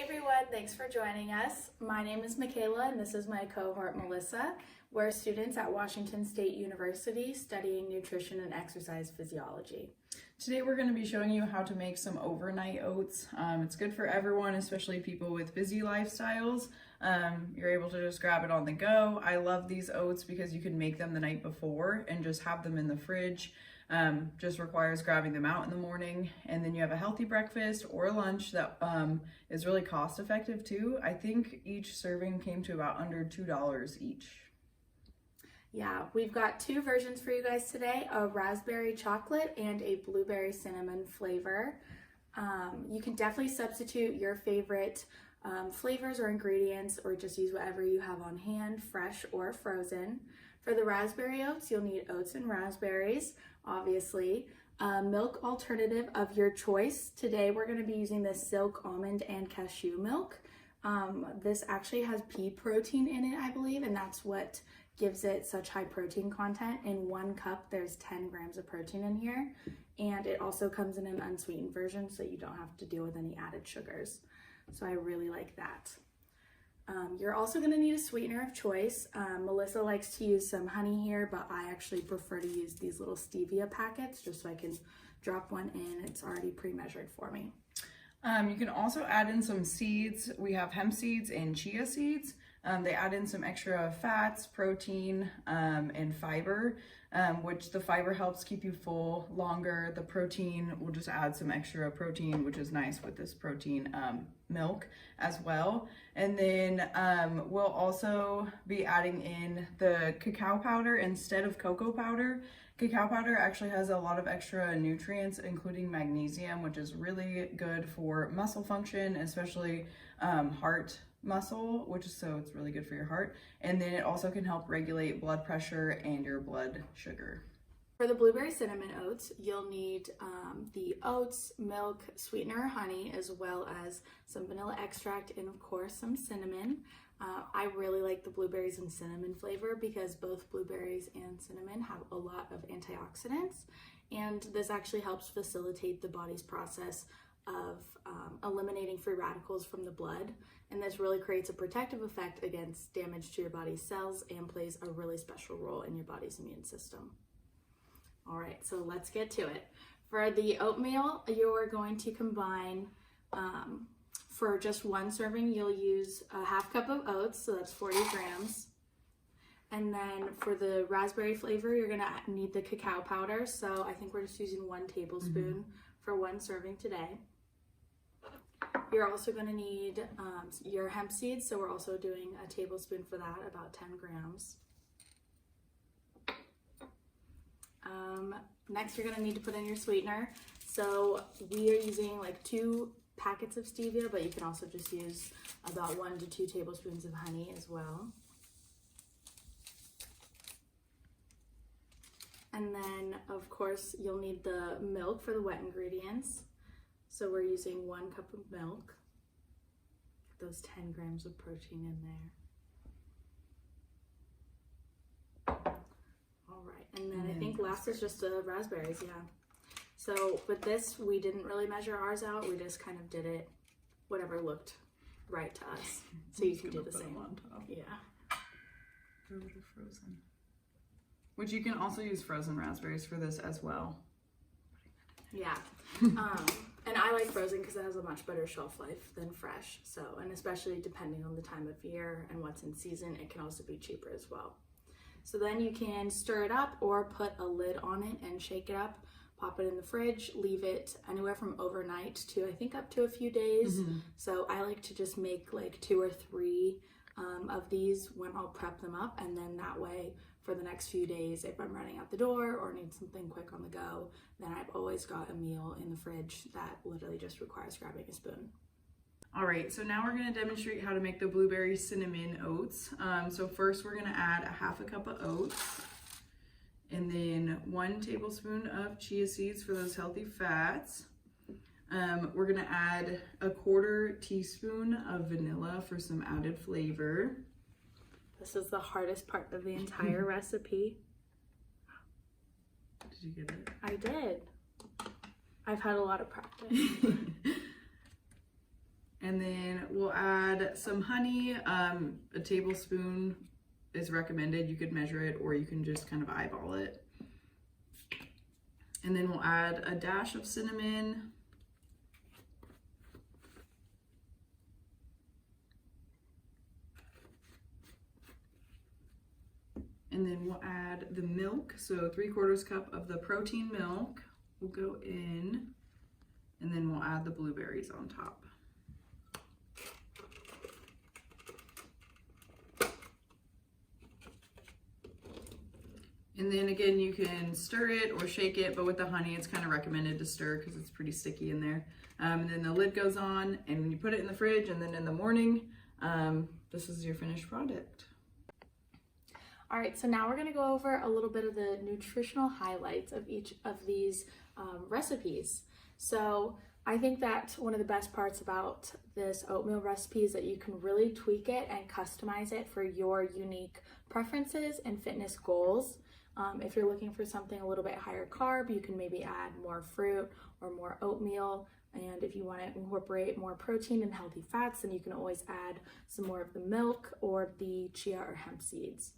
everyone, thanks for joining us. My name is Michaela and this is my cohort Melissa. We're students at Washington State University studying Nutrition and Exercise Physiology. Today we're going to be showing you how to make some overnight oats. It's good for everyone, especially people with busy lifestyles. You're able to just grab it on the go. I love these oats because you can make them the night before and just have them in the fridge. Just requires grabbing them out in the morning, and then you have a healthy breakfast or lunch that is really cost effective too. I think each serving came to about under $2 each. Yeah, we've got two versions for you guys today, a raspberry chocolate and a blueberry cinnamon flavor. You can definitely substitute your favorite flavors or ingredients, or just use whatever you have on hand, fresh or frozen. For the raspberry oats, you'll need oats and raspberries, obviously. Milk alternative of your choice. Today we're going to be using the silk almond and cashew milk. This actually has pea protein in it, I believe, and that's what gives it such high protein content. In 1 cup, there's 10 grams of protein in here, and it also comes in an unsweetened version, so you don't have to deal with any added sugars. So I really like that. You're also going to need a sweetener of choice. Melissa likes to use some honey here, but I actually prefer to use these little stevia packets just so I can drop one in. It's already pre-measured for me. You can also add in some seeds. We have hemp seeds and chia seeds. They add in some extra fats, protein, and fiber, which the fiber helps keep you full longer. The protein will just add some extra protein, which is nice with this protein milk as well. And then we'll also be adding in the cacao powder instead of cocoa powder. Cacao powder actually has a lot of extra nutrients, including magnesium, which is really good for muscle function, especially heart muscle, so it's really good for your heart. And then it also can help regulate blood pressure and your blood sugar. For the blueberry cinnamon oats, you'll need the oats, milk, sweetener, honey, as well as some vanilla extract and of course some cinnamon. I really like the blueberries and cinnamon flavor because both blueberries and cinnamon have a lot of antioxidants, and this actually helps facilitate the body's process of eliminating free radicals from the blood, and this really creates a protective effect against damage to your body's cells and plays a really special role in your body's immune system. All right, so let's get to it. For the oatmeal, you're going to combine, for just 1 serving, you'll use a 1/2 cup of oats, so that's 40 grams. And then for the raspberry flavor, you're gonna need the cacao powder, so I think we're just using 1 tablespoon for 1 serving today. You're also going to need your hemp seeds, so we're also doing a tablespoon for that, about 10 grams. Next, you're going to need to put in your sweetener. So we are using like 2 packets of stevia, but you can also just use about 1 to 2 tablespoons of honey as well. And then, of course, you'll need the milk for the wet ingredients. So we're using 1 cup of milk. Get those 10 grams of protein in there. All right, and then I think last is just the raspberries, yeah. So with this, we didn't really measure ours out. We just kind of did it, whatever looked right to us. So you can do the same. On top. Yeah. They're a little frozen. Which you can also use frozen raspberries for this as well. Yeah. And I like frozen because it has a much better shelf life than fresh. So, and especially depending on the time of year and what's in season, it can also be cheaper as well. So then you can stir it up or put a lid on it and shake it up, pop it in the fridge, leave it anywhere from overnight to I think up to a few days. So I like to just make like 2 or 3 of these when I'll prep them up, and then that way for the next few days, if I'm running out the door or need something quick on the go, then I've always got a meal in the fridge that literally just requires grabbing a spoon. All right, so now we're going to demonstrate how to make the blueberry cinnamon oats. So first we're going to add a 1/2 cup of oats, and then 1 tablespoon of chia seeds for those healthy fats. We're going to add a 1/4 teaspoon of vanilla for some added flavor. This is the hardest part of the entire recipe. Did you get it? I did. I've had a lot of practice. And then we'll add some honey. A tablespoon is recommended. You could measure it or you can just kind of eyeball it. And then we'll add a dash of cinnamon. And then we'll add the milk. So 3/4 cup of the protein milk will go in. And then we'll add the blueberries on top. And then again, you can stir it or shake it, but with the honey, it's kind of recommended to stir because it's pretty sticky in there. And then the lid goes on and you put it in the fridge, and then in the morning, this is your finished product. All right, so now we're gonna go over a little bit of the nutritional highlights of each of these recipes. So I think that one of the best parts about this oatmeal recipe is that you can really tweak it and customize it for your unique preferences and fitness goals. If you're looking for something a little bit higher carb, you can maybe add more fruit or more oatmeal. And if you want to incorporate more protein and healthy fats, then you can always add some more of the milk or the chia or hemp seeds.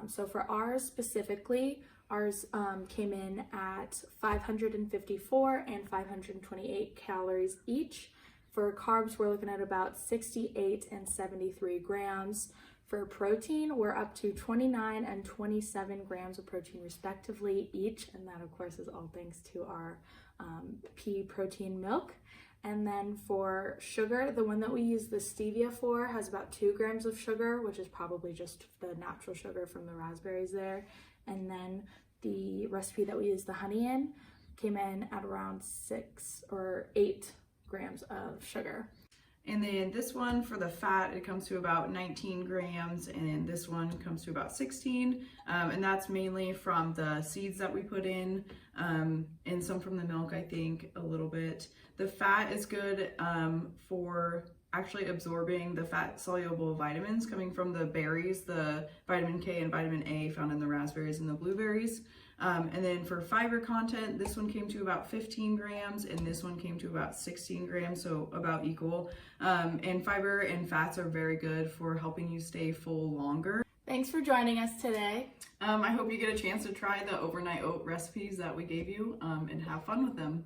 So for ours specifically, ours came in at 554 and 528 calories each. For carbs, we're looking at about 68 and 73 grams. For protein, we're up to 29 and 27 grams of protein respectively each, and that of course is all thanks to our pea protein milk. And then for sugar, the one that we use the stevia for has about 2 grams of sugar, which is probably just the natural sugar from the raspberries there. And then the recipe that we use the honey in came in at around 6 or 8 grams of sugar. And then this one for the fat, it comes to about 19 grams, and this one comes to about 16. And that's mainly from the seeds that we put in, and some from the milk, I think, a little bit. The fat is good for actually absorbing the fat-soluble vitamins coming from the berries, the vitamin K and vitamin A found in the raspberries and the blueberries. And then for fiber content, this one came to about 15 grams and this one came to about 16 grams, so about equal. And fiber and fats are very good for helping you stay full longer. Thanks for joining us today. I hope you get a chance to try the overnight oat recipes that we gave you and have fun with them.